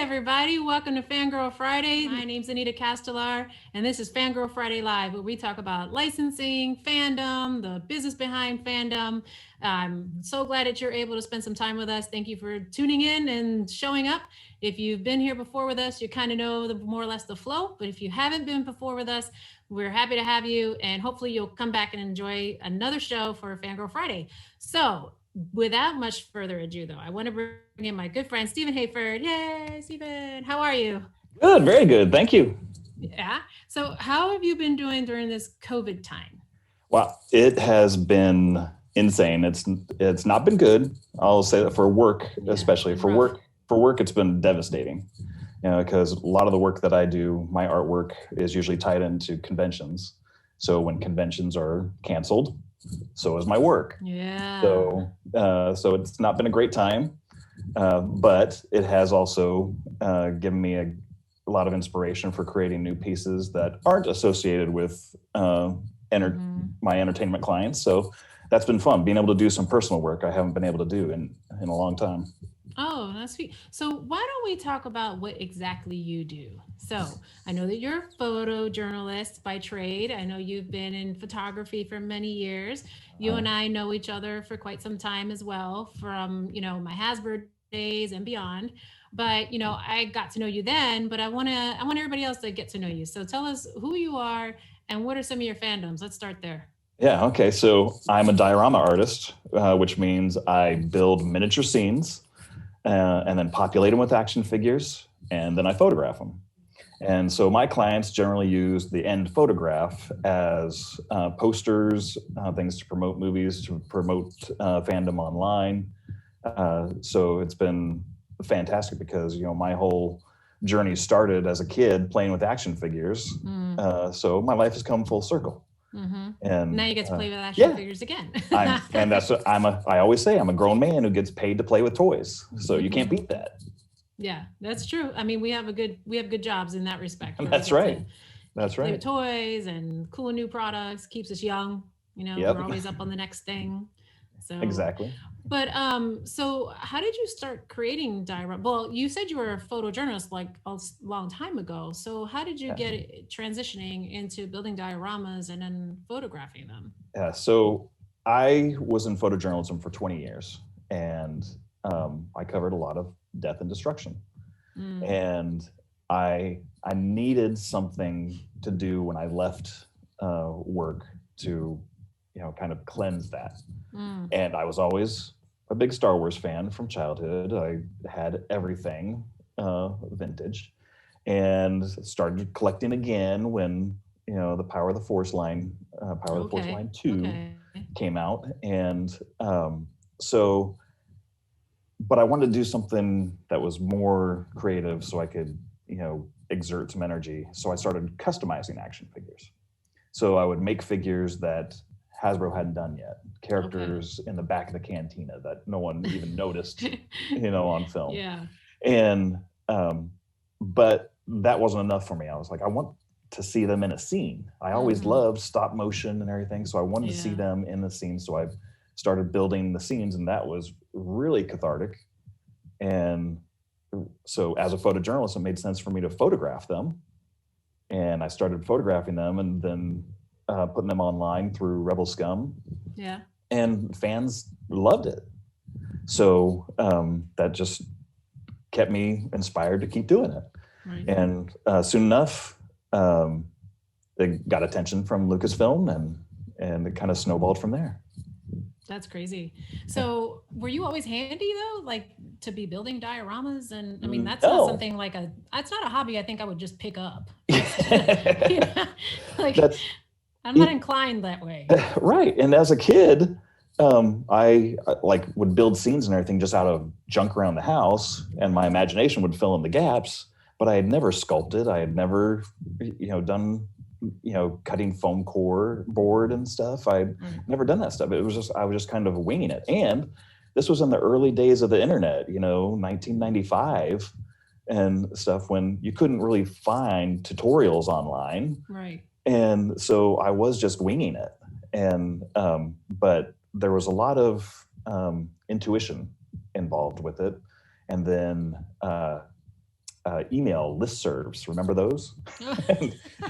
everybody. Welcome to FanGirl Friday. My name's Anita Castellar, and this is FanGirl Friday Live, where we talk about licensing, fandom, the business behind fandom. I'm so glad that you're able to spend some time with us. Thank you for tuning in and showing up. If you've been here before with us, you kind of know more or less the flow. But if you haven't been before with us, we're happy to have you, and hopefully you'll come back and enjoy another show for FanGirl Friday. So, without much further ado, though, I want to bring in my good friend, Stephen Hayford. Yay, Stephen. How are you? Good, very good. Thank you. Yeah. So how have you been doing during this COVID time? Wow, it has been insane. It's not been good. I'll say that for work, especially for rough. work, it's been devastating. Because a lot of the work that I do, my artwork is usually tied into conventions. So when conventions are canceled, so is my work. Yeah. So it's not been a great time, but it has also given me a lot of inspiration for creating new pieces that aren't associated with my entertainment clients. So that's been fun, being able to do some personal work I haven't been able to do in a long time. Oh, that's sweet. So why don't we talk about what exactly you do? So I know that you're a photojournalist by trade. I know you've been in photography for many years. You and I know each other for quite some time as well, from my Hasbro days and beyond. But I got to know you then. But I want everybody else to get to know you. So tell us who you are and what are some of your fandoms. Let's start there. Yeah. Okay. So I'm a diorama artist, which means I build miniature scenes and then populate them with action figures, and then I photograph them. And so my clients generally use the end photograph as posters, things to promote movies, to promote fandom online. So it's been fantastic because, my whole journey started as a kid playing with action figures. So my life has come full circle. Mm-hmm. And now you get to play with action figures again. I always say I'm a grown man who gets paid to play with toys. So you can't beat that. Yeah, that's true. I mean, we have good jobs in that respect. That's right. That's play right. with toys and cool new products, keeps us young. Yep. We're always up on the next thing. So exactly. But so how did you start creating diorama? Well, you said you were a photojournalist like a long time ago. So how did you get transitioning into building dioramas and then photographing them? Yeah. So I was in photojournalism for 20 years, and I covered a lot of death and destruction. And I needed something to do when I left work to, kind of cleanse that. And I was always a big Star Wars fan from childhood. I had everything vintage, and started collecting again when the Power of the Force line, Power of the Force line 2 came out, and so. But I wanted to do something that was more creative, so I could exert some energy. So I started customizing action figures. So I would make figures that Hasbro hadn't done yet, characters in the back of the cantina that no one even noticed, on film. Yeah. And but that wasn't enough for me. I was like, I want to see them in a scene. I always loved stop motion and everything, so I wanted to see them in the scene. So I started building the scenes, and that was really cathartic. And so as a photojournalist, it made sense for me to photograph them. And I started photographing them and then putting them online through Rebel Scum. Yeah. And fans loved it. So that just kept me inspired to keep doing it. Right. And soon enough, it got attention from Lucasfilm, and it kind of snowballed from there. That's crazy. So were you always handy though, like to be building dioramas? And I mean, that's not something it's not a hobby I think I would just pick up. I'm not inclined that way. Right. And as a kid, I would build scenes and everything just out of junk around the house, and my imagination would fill in the gaps, but I had never sculpted. I had never, done cutting foam core board and stuff. I'd never done that stuff. I was just kind of winging it. And this was in the early days of the internet, 1995 and stuff, when you couldn't really find tutorials online. Right. And so I was just winging it. And, but there was a lot of intuition involved with it. And then email listservs. Remember those?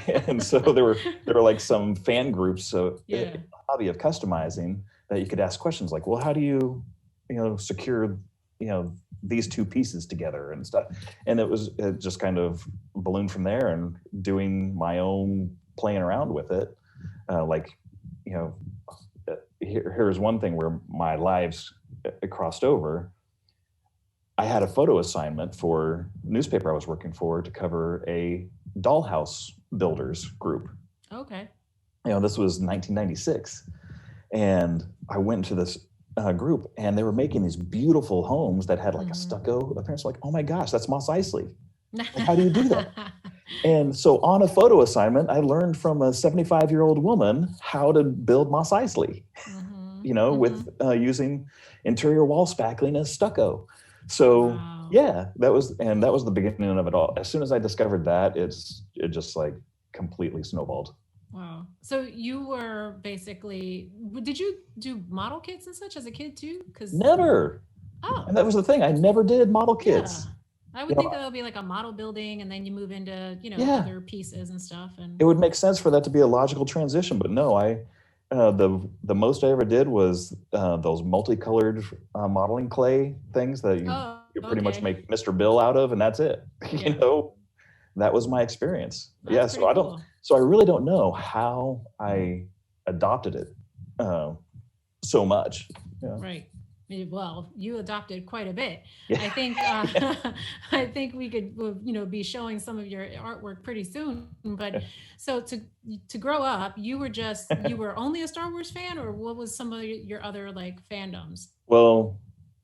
and so there were like some fan groups, Yeah. hobby of customizing, that you could ask questions like, well, how do you secure these two pieces together and stuff. And it just kind of ballooned from there, and doing my own playing around with it. Here's one thing where my lives crossed over. I had a photo assignment for a newspaper I was working for to cover a dollhouse builders group. Okay. This was 1996. And I went to this group, and they were making these beautiful homes that had like a stucco appearance. Like, oh my gosh, that's Mos Eisley. Like, how do you do that? And so on a photo assignment, I learned from a 75-year-old woman how to build Mos Eisley, with using interior wall spackling as stucco. So wow. yeah, that was the beginning of it all. As soon as I discovered that, it just like completely snowballed. Wow. So you were basically, did you do model kits and such as a kid too? Never. Oh. And that was the thing. I never did model kits. Yeah. I would think that would be like a model building, and then you move into, other pieces and stuff. And it would make sense for that to be a logical transition, but no, the most I ever did was those multicolored modeling clay things that you pretty much make Mr. Bill out of, and that's it. Yeah. That was my experience. That's So cool. I really don't know how I adopted it so much. Yeah. Right. Well, you adopted quite a bit. Yeah. I think I think we could be showing some of your artwork pretty soon. But so to grow up, you were only a Star Wars fan, or what was some of your other like fandoms? Well,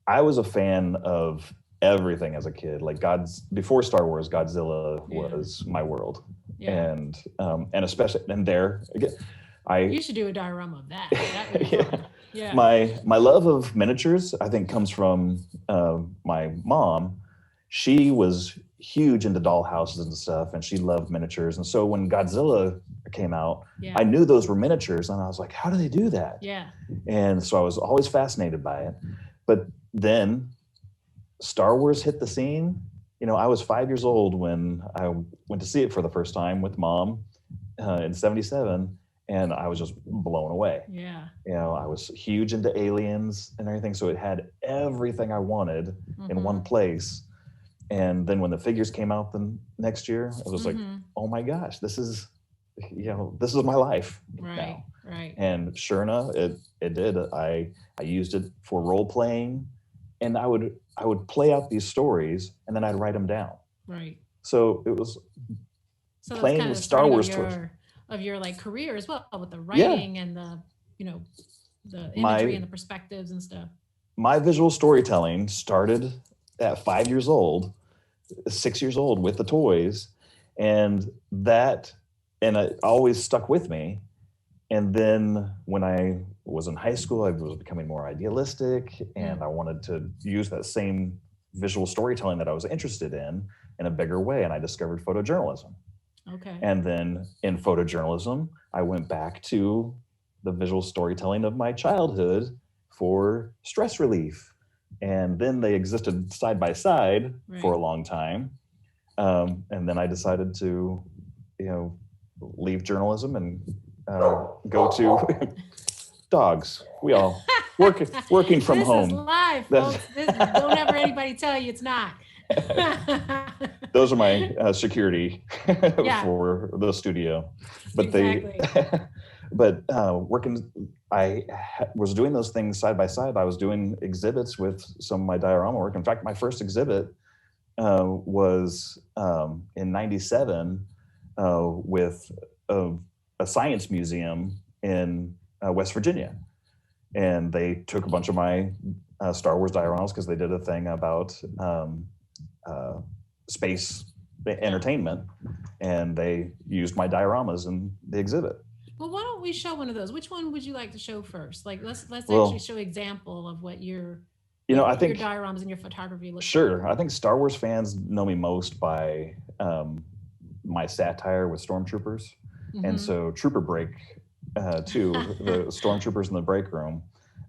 I was a fan of everything as a kid. Like before Star Wars, Godzilla was my world. Yeah. And especially there again, you should do a diorama of that. That would be fun. Yeah. My love of miniatures, I think, comes from my mom. She was huge into dollhouses and stuff, and she loved miniatures. And so when Godzilla came out, I knew those were miniatures, and I was like, how do they do that? Yeah. And so I was always fascinated by it. But then Star Wars hit the scene. I was 5 years old when I went to see it for the first time with Mom in '77. And I was just blown away. Yeah. I was huge into aliens and everything. So it had everything I wanted in one place. And then when the figures came out the next year, I was like, oh my gosh, this is my life. Right. Now. Right. And sure enough, it did. I used it for role playing, and I would play out these stories, and then I'd write them down. Right. So it was playing with Star Wars of your like career as well, with the writing and the the imagery and the perspectives and stuff. My visual storytelling started at 5 years old, 6 years old with the toys, and it always stuck with me. And then when I was in high school, I was becoming more idealistic, and I wanted to use that same visual storytelling that I was interested in a bigger way, and I discovered photojournalism. Okay. And then in photojournalism, I went back to the visual storytelling of my childhood for stress relief. And then they existed side by side for a long time. And then I decided to, leave journalism and go to dogs. We all working from home. This is live, folks. Don't ever anybody tell you it's not. Those are my security for the studio, but I was doing those things side by side. I was doing exhibits with some of my diorama work. In fact, my first exhibit was in '97 with a science museum in West Virginia, and they took a bunch of my Star Wars dioramas because they did a thing about space entertainment, and they used my dioramas in the exhibit. Well, why don't we show one of those? Which one would you like to show first? Like, let's actually show example of what your I think your dioramas and your photography look sure. like. I think Star Wars fans know me most by my satire with Stormtroopers, and so Trooper Break 2, the Stormtroopers in the break room,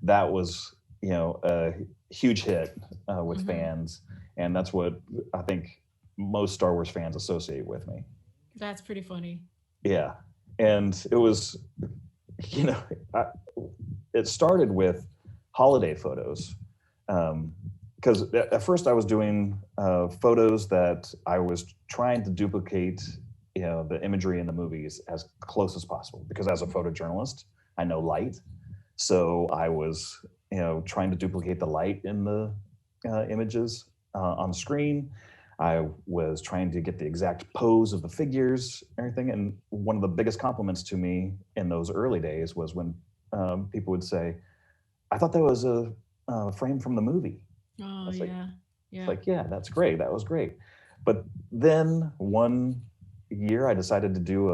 that was a huge hit with fans. And that's what I think most Star Wars fans associate with me. That's pretty funny. Yeah. And it was, you know, it started with holiday photos. Because at first I was doing photos that I was trying to duplicate, you know, the imagery in the movies as close as possible. Because as a photojournalist, I know light. So I was, you know, trying to duplicate the light in the images on screen. I was trying to get the exact pose of the figures, everything. And one of the biggest compliments to me in those early days was when people would say, I thought that was a frame from the movie. Oh, It's yeah. It's like, yeah, that's great. That was great. But then one year I decided to do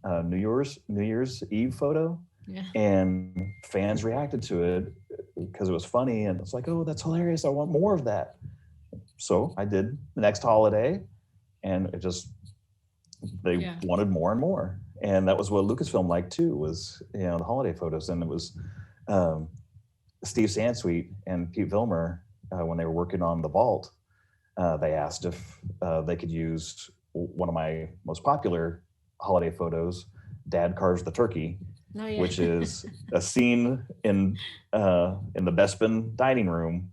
a New Year's Eve photo. Yeah. And fans reacted to it because it was funny. And it's like, oh, that's hilarious. I want more of that. So I did the next holiday, and they wanted more and more. And that was what Lucasfilm liked too, was, you know, the holiday photos. And it was Steve Sansweet and Pete Vilmer, when they were working on The Vault, they asked if they could use one of my most popular holiday photos, Dad Carves the Turkey, which is a scene in the Bespin dining room.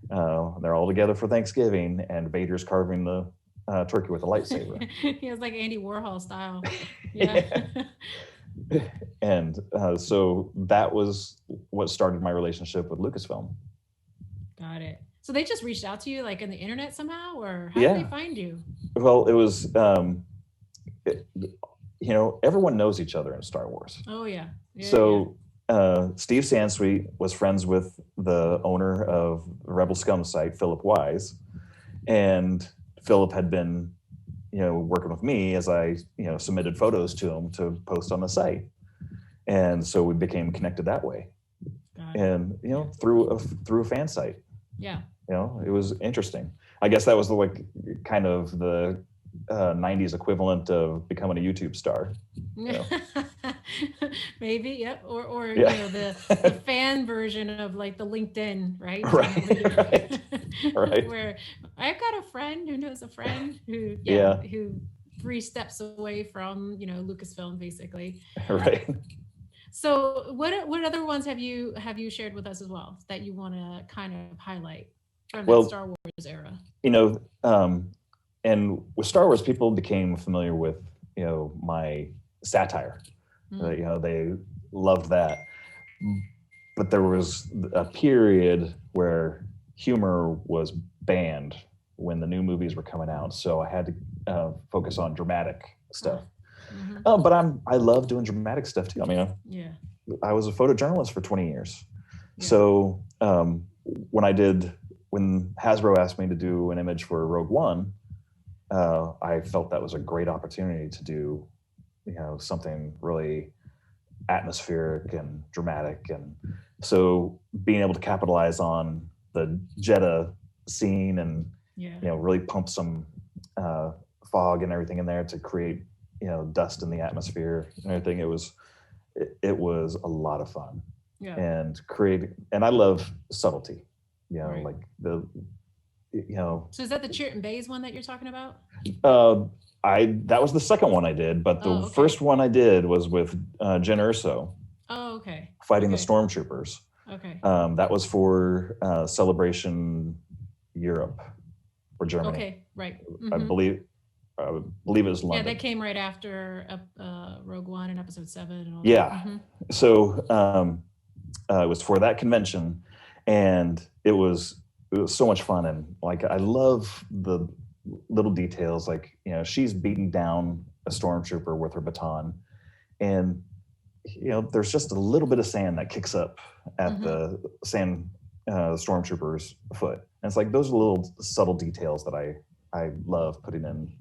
They're all together for Thanksgiving, and Vader's carving the turkey with a lightsaber. He has like Andy Warhol style. Yeah. And so that was what started my relationship with Lucasfilm. Got it. So they just reached out to you like on the internet somehow, or how did they find you? Well, it was, you know, everyone knows each other in Star Wars. Oh, yeah. So Steve Sansweet was friends with the owner of the Rebel Scum site, Philip Wise. And Philip had been, you know, working with me as I, you know, submitted photos to him to post on the site. And so we became connected that way. And, you know, through a fan site. Yeah. You know, it was interesting. I guess that was the like kind of the 90s equivalent of becoming a YouTube star. You know? Maybe, yep. Or you know, the fan version of like the LinkedIn, right? Right. Where I've got a friend who knows a friend who who 3 steps away from, you know, Lucasfilm basically. Right. So what other ones have you shared with us as well that you want to kind of highlight from that Star Wars era? You know, and with Star Wars, people became familiar with, you know, my satire. You know, they loved that. But there was a period where humor was banned when the new movies were coming out. So I had to focus on dramatic stuff. But I love doing dramatic stuff too. I mean, I was a photojournalist for 20 years. So when Hasbro asked me to do an image for Rogue One, I felt that was a great opportunity to do, you know, something really atmospheric and dramatic. And so being able to capitalize on the Jeddah scene and, you know, really pump some fog and everything in there to create, you know, dust in the atmosphere and everything. It was a lot of fun. And I love subtlety, you know, like you know. So is that the Chirton Bays one that you're talking about? That was the second one I did, but the first one I did was with Jen Urso. Oh, okay. Fighting the Stormtroopers. Okay. That was for Celebration Europe or Germany. Okay, right. I believe it was London. Yeah, that came right after Rogue One and Episode 7 and all that. So it was for that convention, and it was so much fun. And like, I love the little details, like, you know, she's beating down a stormtrooper with her baton, and, you know, there's just a little bit of sand that kicks up at the stormtrooper's foot. And it's like, those are little subtle details that I love putting in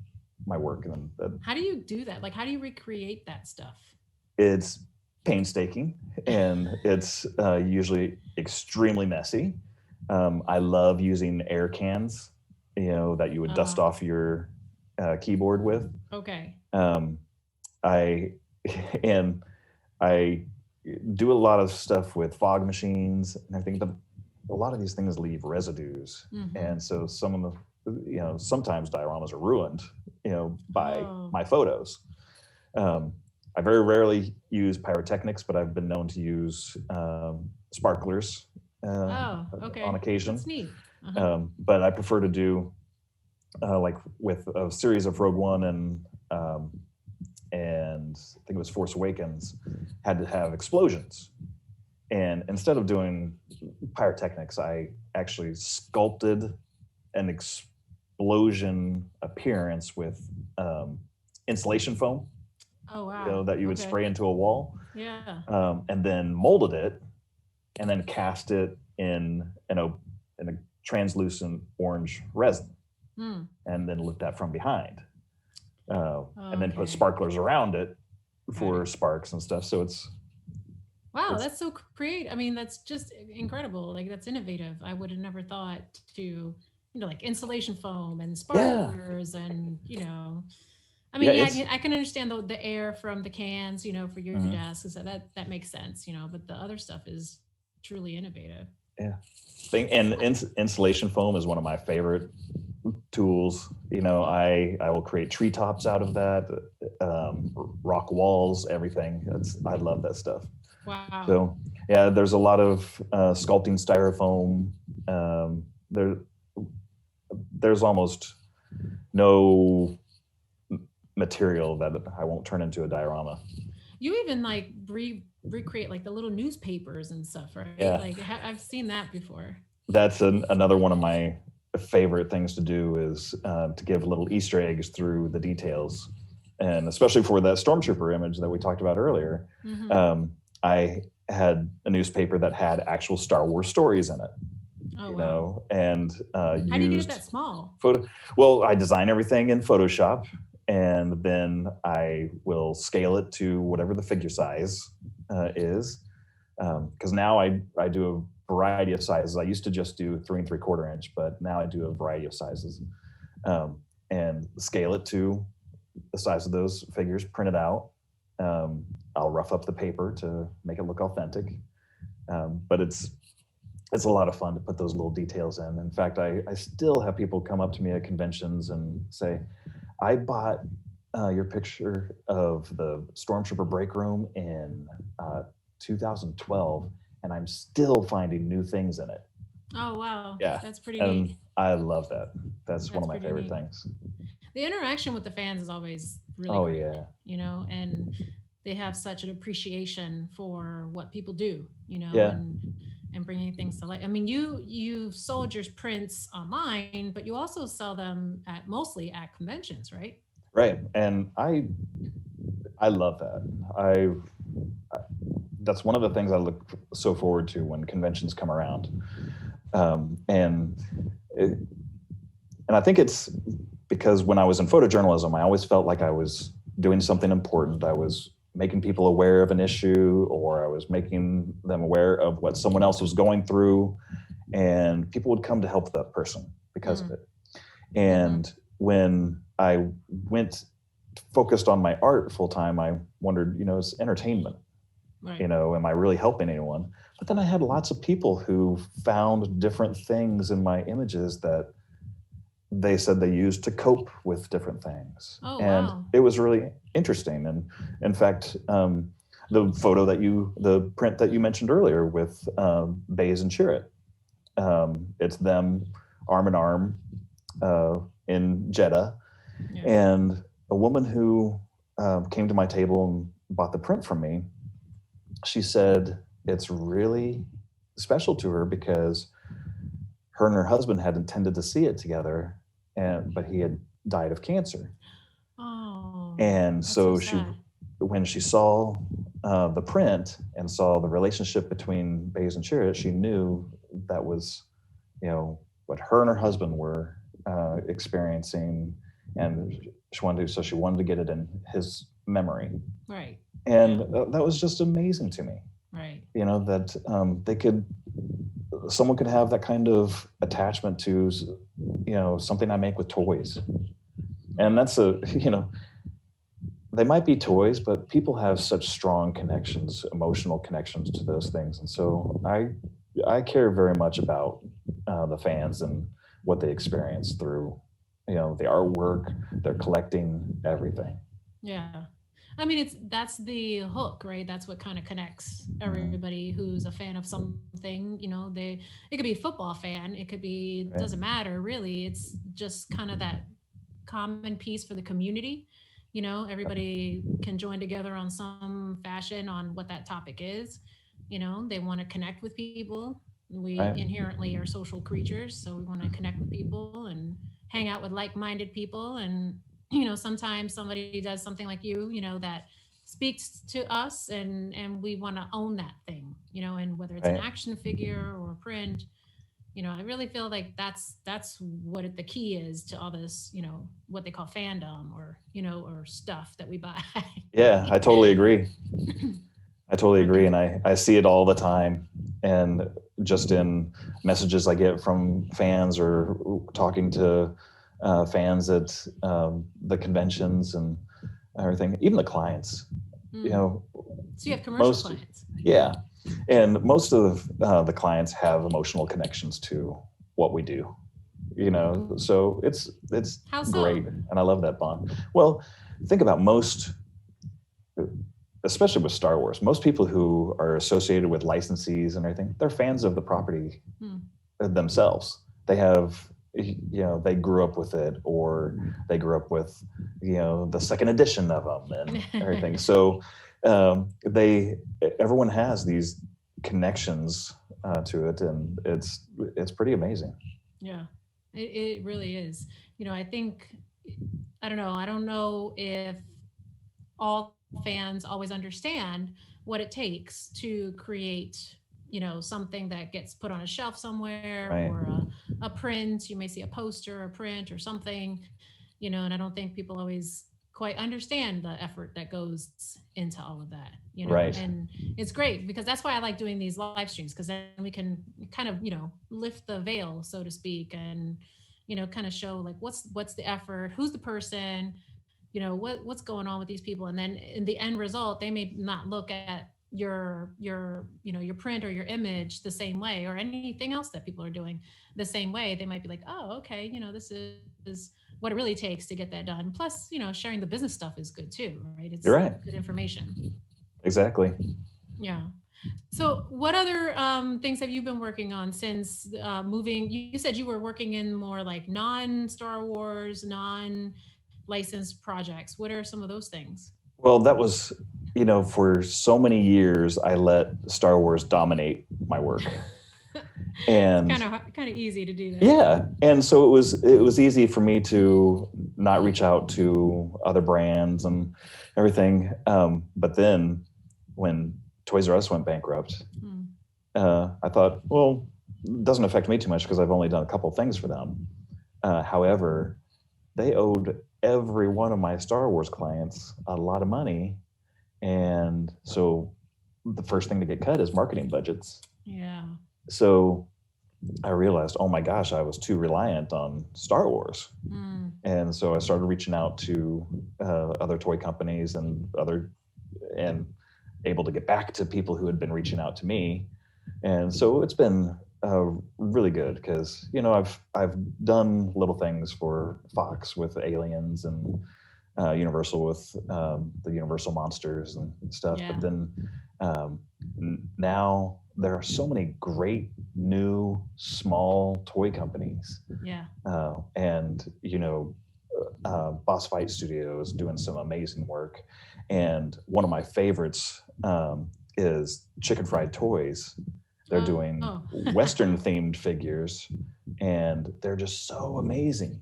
my work. And how do you do that? Like, how do you recreate that stuff? It's painstaking, and it's usually extremely messy. I love using air cans, you know, that you would dust off your keyboard with. Okay. I do a lot of stuff with fog machines and everything, but a lot of these things leave residues. And so some of sometimes dioramas are ruined, by Oh. my photos. I very rarely use pyrotechnics, but I've been known to use sparklers Okay. on occasion. That's neat. But I prefer to do like with a series of Rogue One and I think it was Force Awakens, had to have explosions. And instead of doing pyrotechnics, I actually sculpted an explosion appearance with insulation foam. Oh, wow. That you would spray into a wall. Yeah. And then molded it, and then cast it in a translucent orange resin, and then lit that from behind. And then put sparklers around it for sparks and stuff. So it's that's so creative. I mean, that's just incredible. Like, that's innovative. I would have never thought to, like insulation foam and sparklers and, I mean, I can understand the air from the cans, for your desks. So that makes sense, but the other stuff is truly innovative. Yeah. And insulation foam is one of my favorite tools. I will create treetops out of that, rock walls, everything. I love that stuff. Wow. So yeah, there's a lot of sculpting styrofoam. There's almost no material that I won't turn into a diorama. You even like recreate like the little newspapers and stuff, right? Yeah. Like I've seen that before. That's another one of my favorite things to do is to give little Easter eggs through the details. And especially for that Stormtrooper image that we talked about earlier, I had a newspaper that had actual Star Wars stories in it. Oh, wow. And how do you get it that small? Well, I design everything in Photoshop, and then I will scale it to whatever the figure size is. Because now I do a variety of sizes. I used to just do 3 3/4 inch, but now I do a variety of sizes, and scale it to the size of those figures, print it out. I'll rough up the paper to make it look authentic. But it's a lot of fun to put those little details in. In fact, I still have people come up to me at conventions and say, I bought your picture of the Stormtrooper break room in 2012, and I'm still finding new things in it. Oh, wow. Yeah. That's pretty neat. I love that. That's one of my favorite neat. things. The interaction with the fans is always really great, yeah. And they have such an appreciation for what people do, and bringing things to life. I mean, you've sold your prints online, but you also sell them mostly at conventions, right? Right. And I love that. That's one of the things I look so forward to when conventions come around. And I think it's because when I was in photojournalism, I always felt like I was doing something important. I was making people aware of an issue, or I was making them aware of what someone else was going through, and people would come to help that person because of it. And when I focused on my art full time, I wondered, it's entertainment. Right. Am I really helping anyone? But then I had lots of people who found different things in my images that they said they used to cope with different things. Oh, and wow. It was really interesting. And in fact, the print that you mentioned earlier with Baze and Chirrut, it's them arm in arm in Jeddah. Yeah. And a woman who came to my table and bought the print from me, she said it's really special to her because her and her husband had intended to see it together, but he had died of cancer. Oh. And so when she saw the print and saw the relationship between Baze and Chirrut, she knew that was, what her and her husband were experiencing, and she wanted to get it in his memory. Right. And that was just amazing to me. Right. That someone could have that kind of attachment to, something I make with toys. And that's they might be toys, but people have such strong connections, emotional connections to those things. And so I care very much about the fans and what they experience through, the artwork, they're collecting everything. Yeah. I mean, that's the hook, right? That's what kind of connects everybody who's a fan of something. It could be a football fan, it could be, Right. doesn't matter really. It's just kind of that common piece for the community. Everybody can join together on some fashion on what that topic is. They want to connect with people. We Right. inherently are social creatures, so we want to connect with people and hang out with like-minded people. And sometimes somebody does something like that speaks to us, and we want to own that thing. And whether it's an Right. action figure or a print, I really feel like that's what the key is to all this, what they call fandom, or stuff that we buy. Yeah, I totally agree. I totally agree. And I see it all the time. And just in messages I get from fans or talking to fans at the conventions and everything, even the clients, So you have commercial clients. Yeah. And most of the clients have emotional connections to what we do, so it's How so? great. And I love that bond. Well, think about most, especially with Star Wars, most people who are associated with licensees and everything, they're fans of the property themselves. They have, they grew up with it, or they grew up with, the second edition of them and everything. So everyone has these connections to it, and it's pretty amazing. Yeah, it really is. I think, I don't know if all fans always understand what it takes to create, something that gets put on a shelf somewhere, Right. or a print. You may see a poster, a print, or something, and I don't think people always quite understand the effort that goes into all of that, Right. And it's great, because that's why I like doing these live streams, because then we can kind of, lift the veil, so to speak, and, kind of show like what's the effort, who's the person, what's going on with these people. And then in the end result, they may not look at your print or your image the same way, or anything else that people are doing the same way. They might be like, oh, okay, this is what it really takes to get that done. Plus, sharing the business stuff is good too, right? It's You're right. good information. Exactly. Yeah. So what other things have you been working on since moving? You said you were working in more like non-Star Wars, non-licensed projects. What are some of those things? Well, that was, for so many years, I let Star Wars dominate my work. And it's kind of easy to do that. Yeah. And so it was easy for me to not reach out to other brands and everything. But then when Toys R Us went bankrupt, I thought, well, it doesn't affect me too much because I've only done a couple things for them. However, they owed every one of my Star Wars clients a lot of money. And so the first thing to get cut is marketing budgets. Yeah. So I realized, oh my gosh, I was too reliant on Star Wars. And so I started reaching out to other toy companies and able to get back to people who had been reaching out to me. And so it's been really good because, I've done little things for Fox with Aliens and Universal with the Universal monsters and stuff. Yeah. But then now there are so many great new small toy companies. Yeah. And Boss Fight Studios doing some amazing work. And one of my favorites is Chicken Fried Toys. They're doing Western themed figures, and they're just so amazing.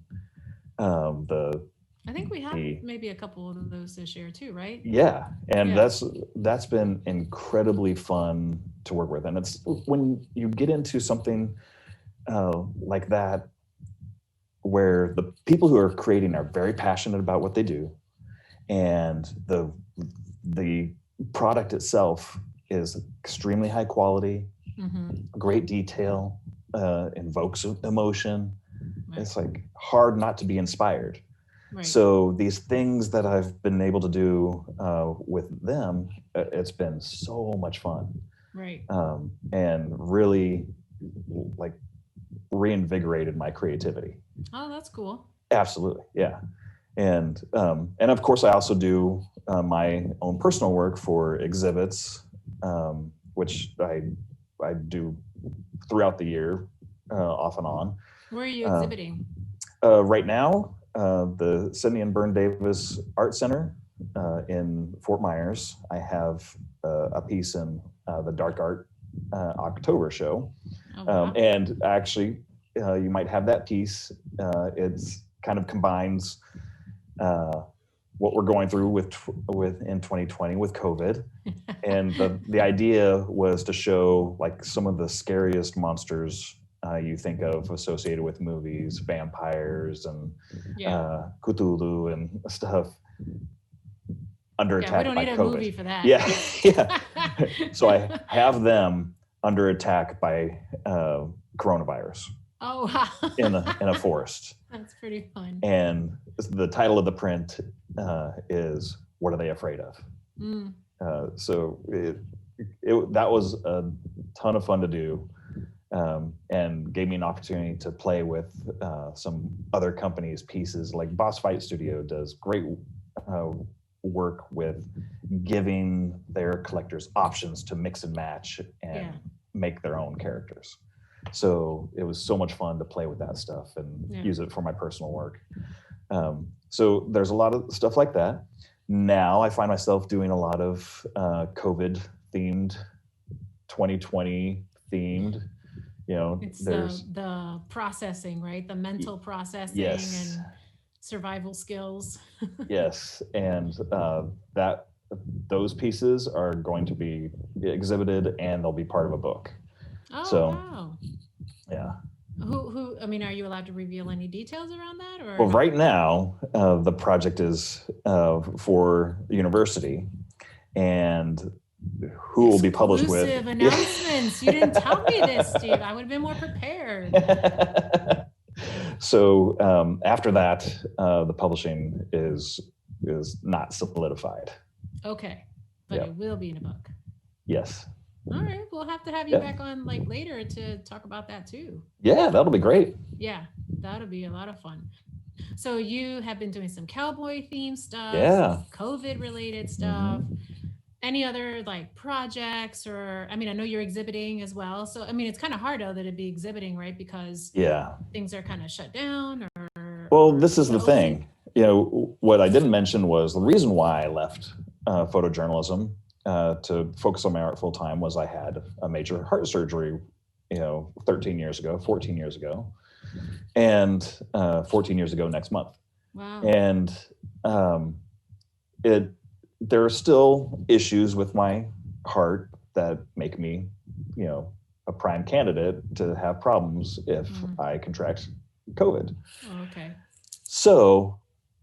I think we have maybe a couple of those this year too, right? Yeah, and that's been incredibly fun to work with. And it's when you get into something like that, where the people who are creating are very passionate about what they do, and the product itself is extremely high quality, great detail, invokes emotion. Right. It's like hard not to be inspired. Right. So these things that I've been able to do with them, it's been so much fun. Right. And really, like, reinvigorated my creativity. Oh, that's cool. Absolutely, yeah. And of course, I also do my own personal work for exhibits, which I do throughout the year, off and on. Where are you exhibiting? Right now, the Sidney and Byrne Davis Art Center in Fort Myers. I have a piece in the Dark Art October show. Oh, wow. And actually, you might have that piece. It's kind of combines what we're going through with in 2020 with COVID. And the idea was to show like some of the scariest monsters you think of associated with movies, vampires and Cthulhu and stuff under attack we don't by need a COVID. movie for that. Yeah, yeah. So I have them under attack by coronavirus. Oh, wow. in a forest. That's pretty fun. And the title of the print is "What Are They Afraid Of?" So that was a ton of fun to do, and gave me an opportunity to play with some other companies' pieces. Like Boss Fight Studio does great work with giving their collectors options to mix and match and make their own characters. So it was so much fun to play with that stuff and use it for my personal work. So there's a lot of stuff like that. Now I find myself doing a lot of COVID themed, 2020 themed, it's there's the processing, right? The mental processing and survival skills. Yes. And those pieces are going to be exhibited and they'll be part of a book. Oh, wow. Yeah. Who, I mean, are you allowed to reveal any details around that? Or well, right now, the project is for the university, and who will be published with. Exclusive announcements. You didn't tell me this, Steve. I would have been more prepared. So after that, the publishing is not solidified. Okay. But it will be in a book. Yes. All right, we'll have to have you back on like later to talk about that too. Yeah, that'll be great. Yeah, that'll be a lot of fun. So you have been doing some cowboy themed stuff, COVID related stuff. Any other like projects or, I mean, I know you're exhibiting as well. So, I mean, it's kind of hard though that it'd be exhibiting, right? Because things are kind of shut down Well, this is the thing. What I didn't mention was the reason why I left photojournalism to focus on my art full time was I had a major heart surgery, 14 years ago, and 14 years ago next month. Wow. And there are still issues with my heart that make me, a prime candidate to have problems if I contract COVID. Oh, okay. So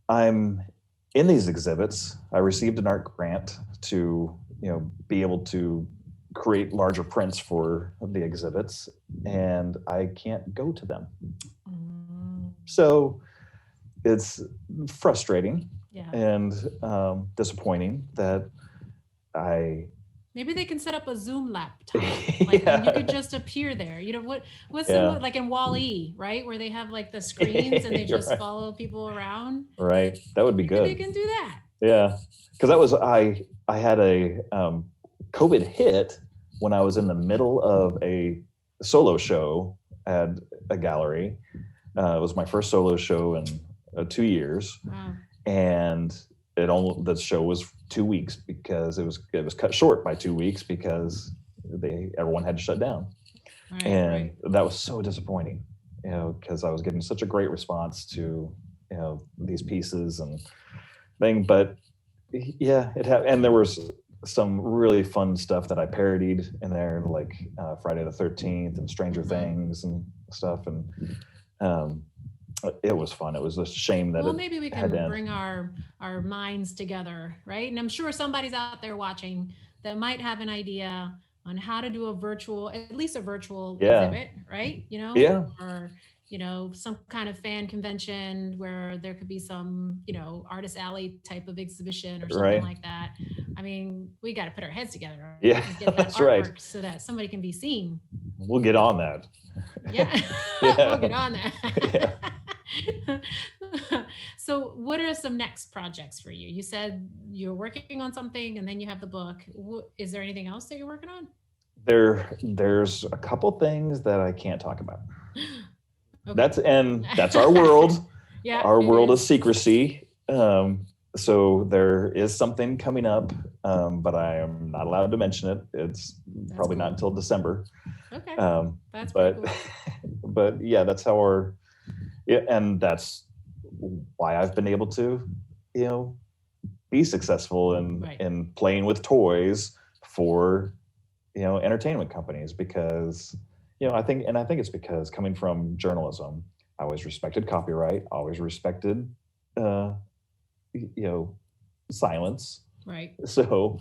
I'm in these exhibits. I received an art grant to be able to create larger prints for the exhibits, and I can't go to them. So it's frustrating and disappointing that maybe they can set up a Zoom laptop, like and you could just appear there. What's like in Wall-E, right, where they have like the screens and they just follow people around. Right, that would be good. They can do that. Yeah, because that was I had a COVID hit when I was in the middle of a solo show at a gallery. It was my first solo show in 2 years. Wow. And the show was 2 weeks because it was cut short by 2 weeks because everyone had to shut down. Right. That was so disappointing, because I was getting such a great response to these pieces and thing. But and there was some really fun stuff that I parodied in there, like Friday the 13th and Stranger Things and stuff, and it was fun. It was a shame that maybe we can bring our minds together, right? And I'm sure somebody's out there watching that might have an idea on how to do at least a virtual exhibit, right? Or some kind of fan convention where there could be some, artist alley type of exhibition or something Right. like that. I mean, we got to put our heads together, right? Yeah, And get that that's artwork right. so that somebody can be seen. We'll get on that. Yeah, Yeah. we'll get on that. So what are some next projects for you? You said you're working on something and then you have the book. Is there anything else that you're working on? There's a couple things that I can't talk about. Okay. That's our world. Yeah, our it world is. is secrecy. So there is something coming up, but I am not allowed to mention it. It's probably not until December. Okay. That's but pretty cool. but yeah, that's how and that's why I've been able to, be successful in playing with toys for, entertainment companies, because, I think it's because coming from journalism, I always respected copyright, always respected, silence. Right. So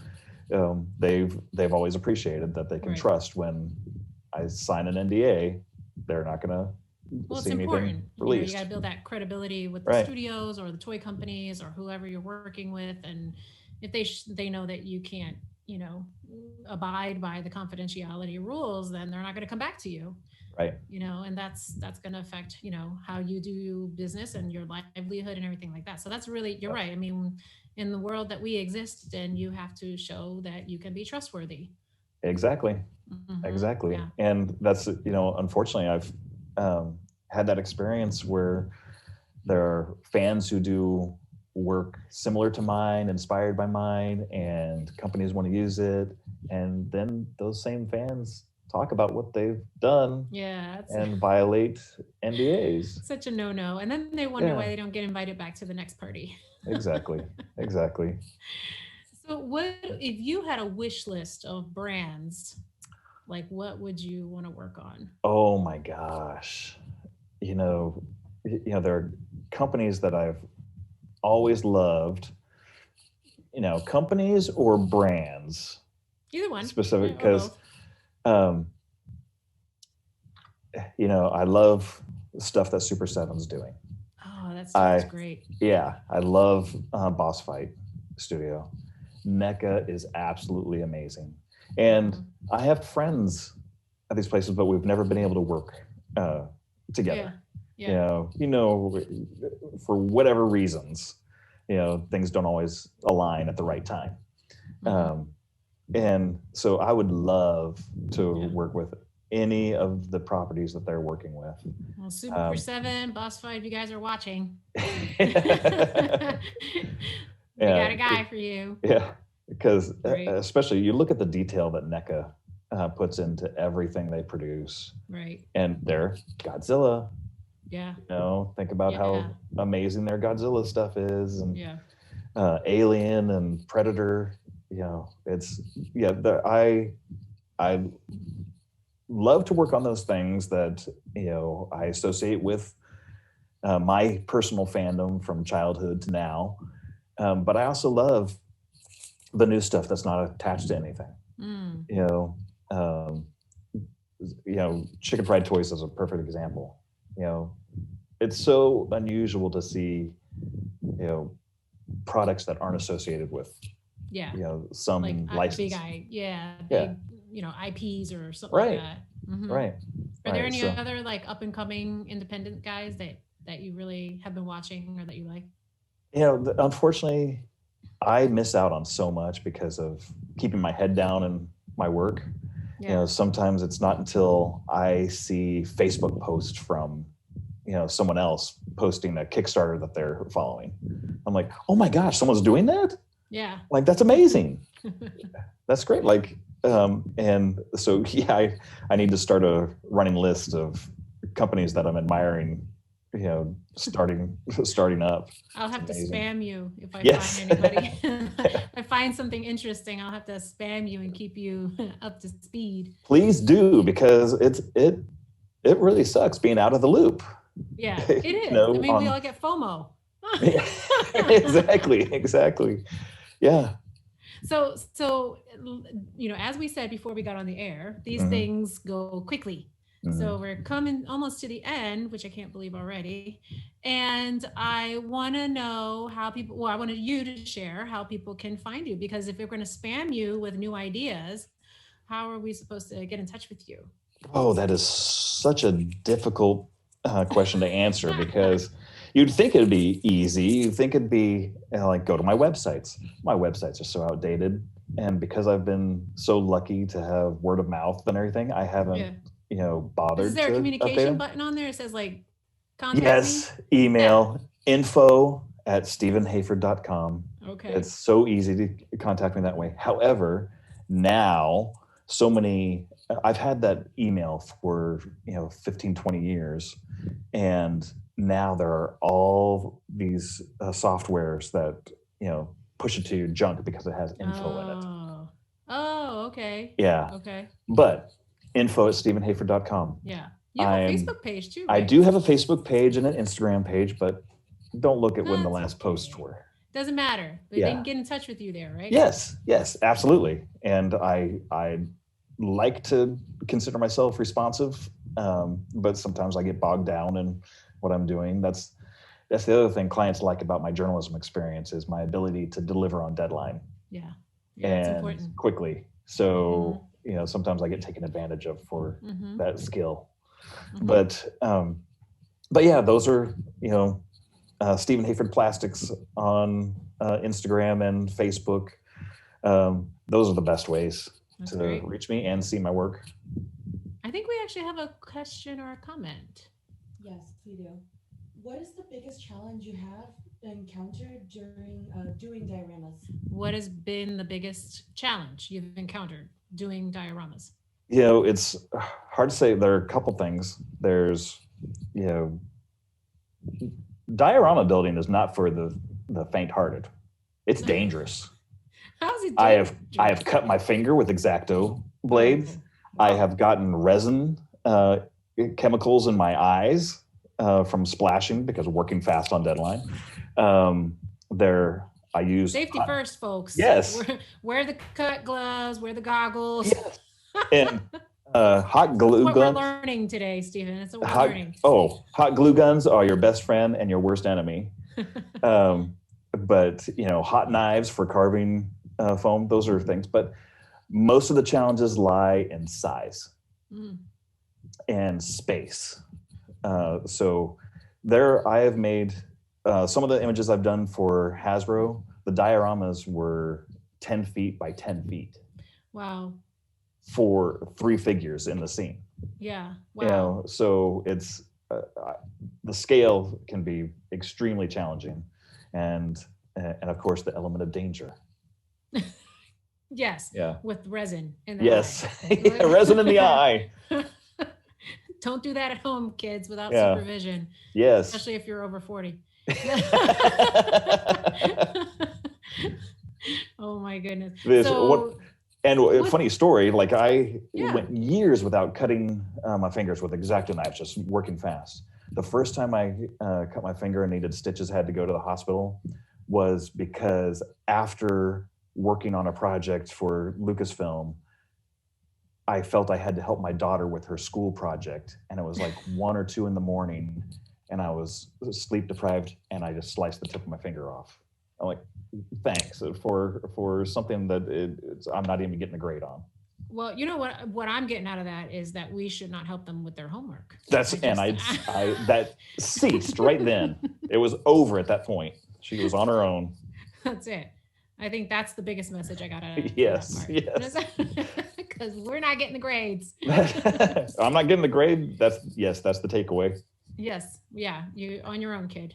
they've always appreciated that they can trust when I sign an NDA, they're not going to see anything released. You got to build that credibility with the studios or the toy companies or whoever you're working with, and if they know that you can't, abide by the confidentiality rules, then they're not going to come back to you. Right. And that's going to affect, how you do business and your livelihood and everything like that. So that's really, you're right. I mean, in the world that we exist in, you have to show that you can be trustworthy. Exactly. Mm-hmm. Exactly. Yeah. And that's, unfortunately, I've had that experience where there are fans who do work similar to mine, inspired by mine, and companies want to use it. And then those same fans talk about what they've done and violate NDAs. Such a no-no. And then they wonder why they don't get invited back to the next party. Exactly. So what, if you had a wish list of brands, like what would you want to work on? Oh my gosh. There are companies that I've always loved, companies or brands. Either one. Specific, because I love stuff that Super 7's doing. Oh, that's great. Yeah, I love Boss Fight Studio. NECA is absolutely amazing. And I have friends at these places, but we've never been able to work together. Yeah. For whatever reasons, things don't always align at the right time. And so I would love to work with any of the properties that they're working with. Well, Super 7, Boss Fight, if you guys are watching. We got a guy for you. Yeah, because especially you look at the detail that NECA puts into everything they produce. Right. And their Godzilla. Yeah. Think about how amazing their Godzilla stuff is, and Alien and Predator. I love to work on those things that I associate with my personal fandom from childhood to now. But I also love the new stuff that's not attached to anything. Chicken Fried Toys is a perfect example. It's so unusual to see, products that aren't associated with, some like license. Big IPs or something like that. Mm-hmm. Right. Are there any other like up and coming independent guys that you really have been watching or that you like? Unfortunately, I miss out on so much because of keeping my head down in my work. Sometimes it's not until I see Facebook posts from, someone else posting a Kickstarter that they're following. I'm like, oh my gosh, someone's doing that? Yeah. Like, that's amazing. That's great. Like, and so, I need to start a running list of companies that I'm admiring, starting up. I'll have to spam you if I Yes. find anybody. If I find something interesting, I'll have to spam you and keep you up to speed. Please do, because it really sucks being out of the loop. Yeah, it is. I mean, we all get FOMO. Exactly. Yeah. So, as we said before we got on the air, these things go quickly. So we're coming almost to the end, which I can't believe already. And I want to know how people, well, I wanted you to share how people can find you, because if we're going to spam you with new ideas, how are we supposed to get in touch with you? Oh, that is such a difficult question to answer because you'd think it'd be easy. You'd think it'd be like go to my websites. My websites are so outdated, and because I've been so lucky to have word of mouth and everything, I haven't, bothered Is there a to update communication them. button on there? It says like contact me. Yes, email info@stephenhayford.com. Okay. It's so easy to contact me that way. However, now I've had that email for 15, 20 years, and now there are all these softwares that push it to your junk because it has info in it. Oh, okay. Yeah. Okay. But info@stephenhayford.com. Yeah. You have a Facebook page too, I right? do have a Facebook page and an Instagram page, but don't look at when the That's last posts were. Doesn't matter. They can get in touch with you there, right? Yes, absolutely. And I like to consider myself responsive, but sometimes I get bogged down in what I'm doing. That's the other thing clients like about my journalism experience is my ability to deliver on deadline. Yeah, and it's important. quickly. So sometimes I get taken advantage of for that skill. But yeah, those are Stephen Hayford Plastics on Instagram and Facebook. Those are the best ways to reach me and see my work. I think we actually have a question or a comment. Yes, we do. What is the biggest challenge you have encountered during doing dioramas? What has been the biggest challenge you've encountered doing dioramas? It's hard to say. There are a couple things. There's, diorama building is not for the faint-hearted. It's dangerous. How's it dangerous? I have cut my finger with X-Acto blades. I have gotten resin chemicals in my eyes from splashing because working fast on deadline. I use safety first, folks. Yes. Wear the cut gloves, wear the goggles. Yes. And hot glue what guns. We're learning today, Stephen. It's what we're learning. Hot glue guns are your best friend and your worst enemy. But hot knives for carving foam, those are things. But most of the challenges lie in size and space. So I have made some of the images I've done for Hasbro. The dioramas were 10 feet by 10 feet. Wow. For 3 figures in the scene. Yeah. Wow. So it's the scale can be extremely challenging, and of course the element of danger. Yes. Yeah. With resin in the eye. Resin in the eye. Don't do that at home, kids, without supervision. Yes. Especially if you're over 40. Oh my goodness. Funny story, like I went years without cutting my fingers with X-Acto knives, just working fast. The first time I cut my finger and needed stitches, had to go to the hospital, was because after working on a project for Lucasfilm, I felt I had to help my daughter with her school project. And it was like 1 or 2 in the morning and I was sleep deprived and I just sliced the tip of my finger off. I'm like, thanks for something that I'm not even getting a grade on. Well, you know what I'm getting out of that is that we should not help them with their homework. That ceased right then. It was over at that point. She was on her own. That's it. I think that's the biggest message I got out of that. Yes. Because we're not getting the grades. I'm not getting the grade. That's the takeaway. Yes. Yeah. You on your own, kid.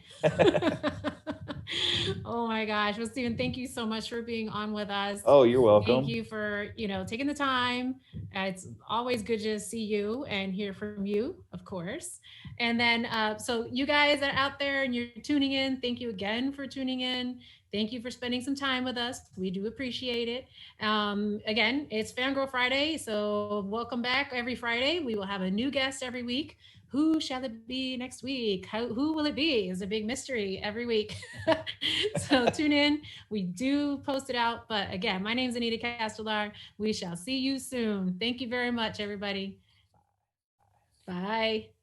Oh my gosh. Well, Stephen, thank you so much for being on with us. Oh, you're welcome. Thank you for, taking the time. It's always good to see you and hear from you, of course. And then, so you guys that are out there and you're tuning in, thank you again for tuning in. Thank you for spending some time with us. We do appreciate it. Again, it's FanGirl Friday. So welcome back every Friday. We will have a new guest every week. Who shall it be next week? Who will it be? It's a big mystery every week. So tune in. We do post it out. But again, my name is Anita Castellar. We shall see you soon. Thank you very much, everybody. Bye.